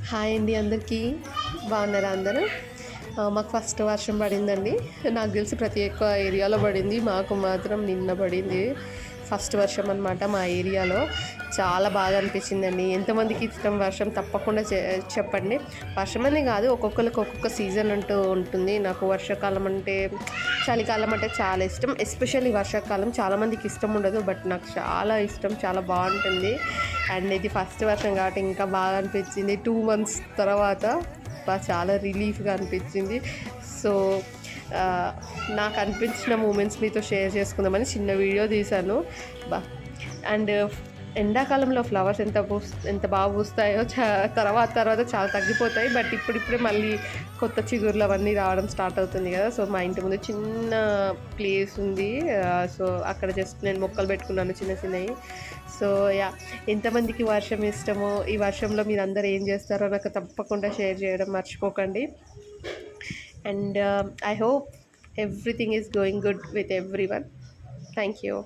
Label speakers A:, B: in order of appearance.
A: Hi అండి అందరికీ. బాగున్నారా అందరూ? మాకు ఫస్ట్ వర్షం పడిందండి. నాకు తెలిసి ప్రతి ఒక్క ఏరియాలో పడింది. మాకు మాత్రం నిన్న పడింది ఫస్ట్ వర్షం అనమాట మా ఏరియాలో. చాలా బాగా అనిపించిందండి. ఎంతమందికి ఇష్టం వర్షం తప్పకుండా చెప్పండి. వర్షం అనే కాదు, ఒక్కొక్కరికి ఒక్కొక్క సీజన్ అంటూ ఉంటుంది. నాకు వర్షాకాలం అంటే, చలికాలం అంటే చాలా ఇష్టం. ఎస్పెషల్లీ వర్షాకాలం చాలామందికి ఇష్టం ఉండదు, బట్ నాకు చాలా ఇష్టం. చాలా బాగుంటుంది. అండ్ ఇది ఫస్ట్ వర్షం కాబట్టి ఇంకా బాగా అనిపించింది. 2 months తర్వాత చాలా రిలీఫ్గా అనిపించింది. సో నాకు అనిపించిన మూమెంట్స్ మీతో షేర్ చేసుకుందామని చిన్న వీడియో తీశాను. అండ్ ఎండాకాలంలో ఫ్లవర్స్ ఎంత బాగా పూస్తాయో తర్వాత చాలా తగ్గిపోతాయి. బట్ ఇప్పుడిప్పుడే మళ్ళీ కొత్త చిగుర్లు అవన్నీ రావడం స్టార్ట్ అవుతుంది కదా. సో మా ఇంటి ముందు చిన్న ప్లేస్ ఉంది. సో అక్కడ జస్ట్ నేను మొక్కలు పెట్టుకున్నాను చిన్న చిన్నవి. సో ఎంతమందికి వర్షం ఇష్టమో, ఈ వర్షంలో మీరు అందరూ ఏం చేస్తారో నాకు తప్పకుండా షేర్ చేయడం మర్చిపోకండి. And I hope everything is going good with every one. Thank you.